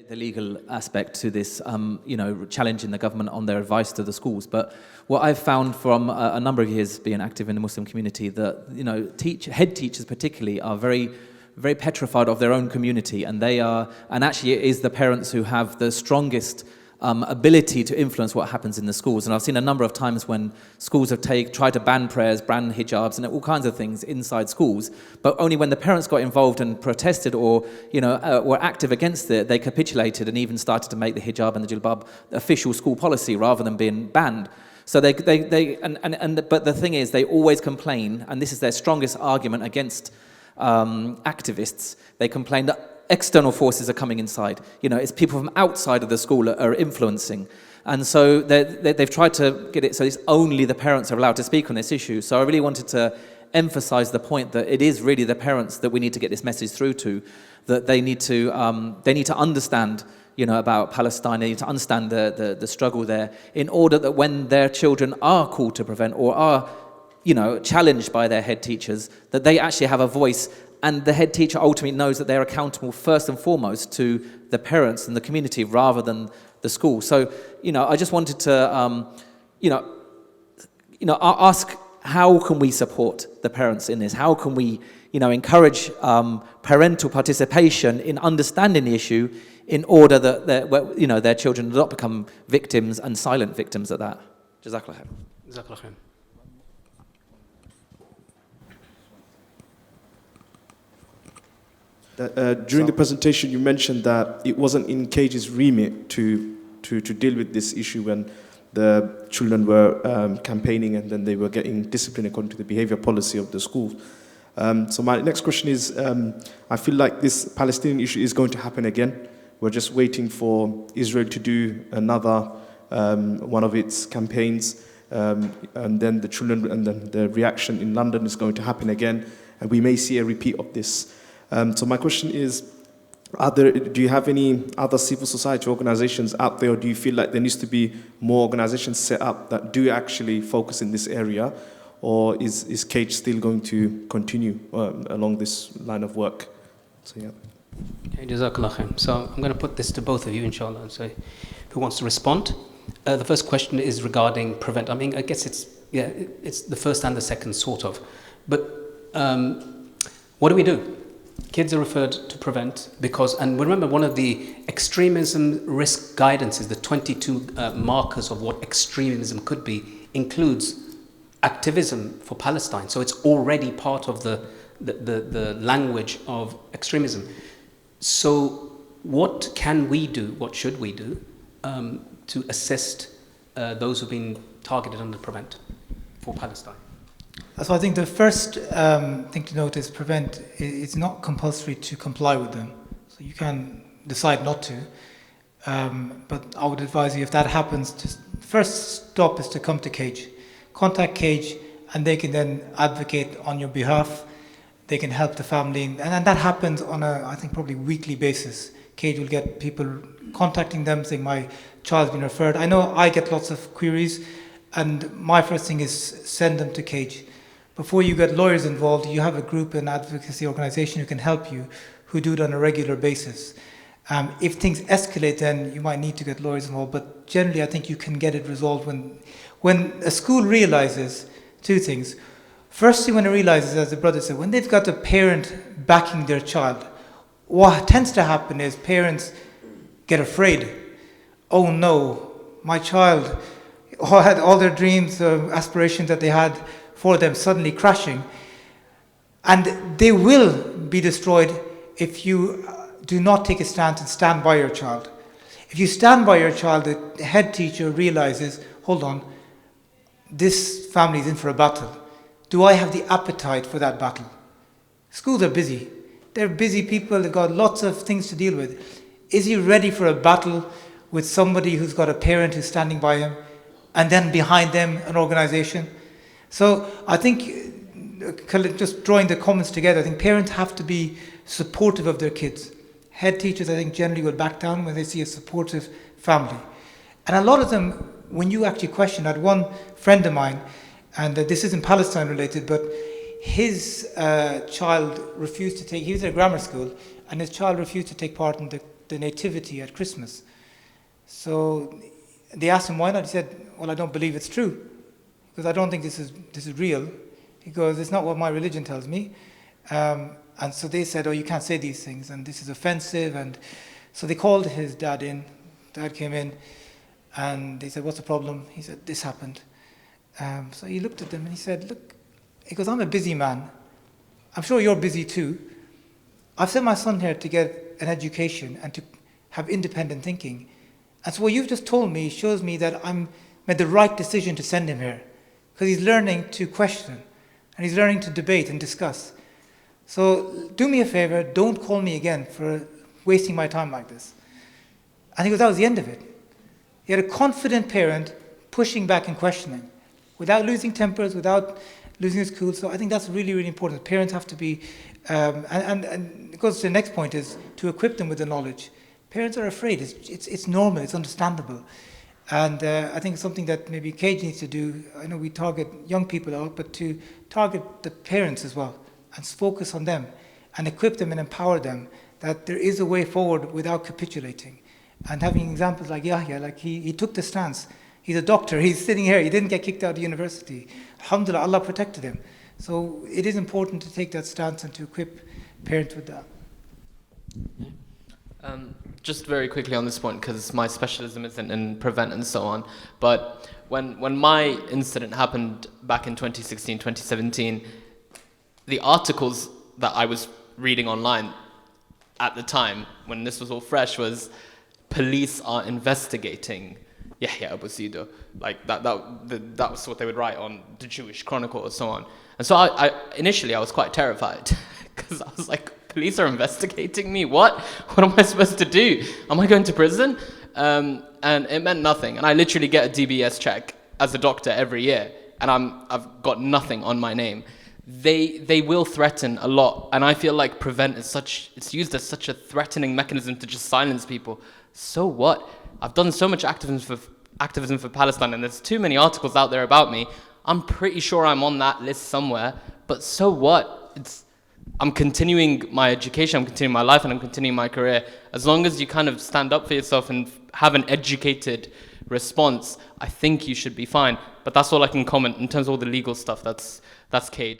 the legal aspect to this, challenging the government on their advice to the schools. But what I've found from a number of years being active in the Muslim community, that head teachers particularly are very, very petrified of their own community, and actually it is the parents who have the strongest ability to influence what happens in the schools. And I've seen a number of times when schools have tried to ban prayers, ban hijabs, and all kinds of things inside schools, but only when the parents got involved and protested or were active against it, they capitulated and even started to make the hijab and the jilbab official school policy rather than being banned. So but the thing is, they always complain, and this is their strongest argument against activists. They complain that external forces are coming inside. It's people from outside of the school are influencing. And so they've tried to get it so it's only the parents are allowed to speak on this issue. So I really wanted to emphasize the point that it is really the parents that we need to get this message through to, that they need to understand about Palestine. They need to understand the struggle there, in order that when their children are called to prevent or are challenged by their head teachers, that they actually have a voice. And the head teacher ultimately knows that they're accountable first and foremost to the parents and the community rather than the school. So, I just wanted to, ask, how can we support the parents in this? How can we, encourage parental participation in understanding the issue in order that their children do not become victims and silent victims at that? Jazakallah khair. Jazakallah khair. During the presentation, you mentioned that it wasn't in Cage's remit to deal with this issue when the children were campaigning and then they were getting disciplined according to the behavior policy of the school. So my next question is, I feel like this Palestinian issue is going to happen again. We're just waiting for Israel to do another one of its campaigns, and then the children, and then the reaction in London is going to happen again, and we may see a repeat of this. So my question is, do you have any other civil society organizations out there, or do you feel like there needs to be more organizations set up that do actually focus in this area, or is Cage still going to continue along this line of work? So yeah. Okay, Jazakallah khair. So I'm going to put this to both of you, inshallah, and say who wants to respond. The first question is regarding prevent. I mean, I guess it's the first and the second sort of. But what do? Kids are referred to prevent because, and remember, one of the extremism risk guidances, the 22 markers of what extremism could be, includes activism for Palestine. So it's already part of the language of extremism. So what can we do, what should we do to assist those who've been targeted under prevent for Palestine? So I think the first thing to note is prevent. It's not compulsory to comply with them. So you can decide not to. But I would advise you, if that happens, just first stop is to come to Cage. Contact Cage, and they can then advocate on your behalf. They can help the family. And that happens on I think, probably weekly basis. Cage will get people contacting them saying, my child's been referred. I know I get lots of queries, and my first thing is send them to Cage. Before you get lawyers involved, you have a group, an advocacy organization who can help you, who do it on a regular basis. If things escalate, then you might need to get lawyers involved, but generally I think you can get it resolved when a school realizes two things. Firstly, when it realizes, as the brother said, when they've got a parent backing their child, what tends to happen is parents get afraid. Oh no, my child had all their dreams, aspirations that they had for them suddenly crashing. And they will be destroyed if you do not take a stance and stand by your child. If you stand by your child, the head teacher realizes, hold on, this family is in for a battle. Do I have the appetite for that battle? Schools are busy. They're busy people, they've got lots of things to deal with. Is he ready for a battle with somebody who's got a parent who's standing by him, and then behind them an organization? So I think, just drawing the comments together, I think parents have to be supportive of their kids. Head teachers, I think, generally will back down when they see a supportive family. And a lot of them, when you actually question, I had one friend of mine, and this isn't Palestine related, but his child refused to take, he was at a grammar school, and his child refused to take part in the the nativity at Christmas. So they asked him why not. He said, well, I don't believe it's true, because I don't think this is real. He goes, it's not what my religion tells me. And so they said, oh, you can't say these things, and this is offensive. And so they called his dad in. Dad came in, and they said, what's the problem? He said, this happened. So he looked at them and he said, look, he goes, I'm a busy man. I'm sure you're busy too. I've sent my son here to get an education and to have independent thinking. And so what you've just told me shows me that I'm made the right decision to send him here, because he's learning to question and he's learning to debate and discuss. So do me a favor, don't call me again for wasting my time like this. And he goes, that was the end of it. He had a confident parent pushing back and questioning without losing tempers, without losing his cool. So I think that's really, really important. Parents have to be, and it goes to the next point, is to equip them with the knowledge. Parents are afraid. It's normal. It's understandable. And I think it's something that maybe Cage needs to do. I know we target young people a lot, but to target the parents as well and focus on them and equip them and empower them that there is a way forward without capitulating. And having examples like Yahya, like he took the stance. He's a doctor. He's sitting here. He didn't get kicked out of university. Alhamdulillah, Allah protected him. So it is important to take that stance and to equip parents with that. Just very quickly on this point, because my specialism isn't in prevent and so on, but when my incident happened back in 2016, 2017, the articles that I was reading online at the time, when this was all fresh, was police are investigating Yahya Abu-Seido. Like that was what they would write on the Jewish Chronicle or so on. And so I initially I was quite terrified, because I was like, police are investigating me? What am I supposed to do? Am I going to prison? And it meant nothing. And I literally get a DBS check as a doctor every year, and I've got nothing on my name. They will threaten a lot, and I feel like prevent is it's used as such a threatening mechanism to just silence people. So what? I've done so much activism for Palestine, and there's too many articles out there about me. I'm pretty sure I'm on that list somewhere, but so what? I'm continuing my education, I'm continuing my life, and I'm continuing my career. As long as you kind of stand up for yourself and have an educated response, I think you should be fine. But that's all I can comment in terms of all the legal stuff. That's Cage.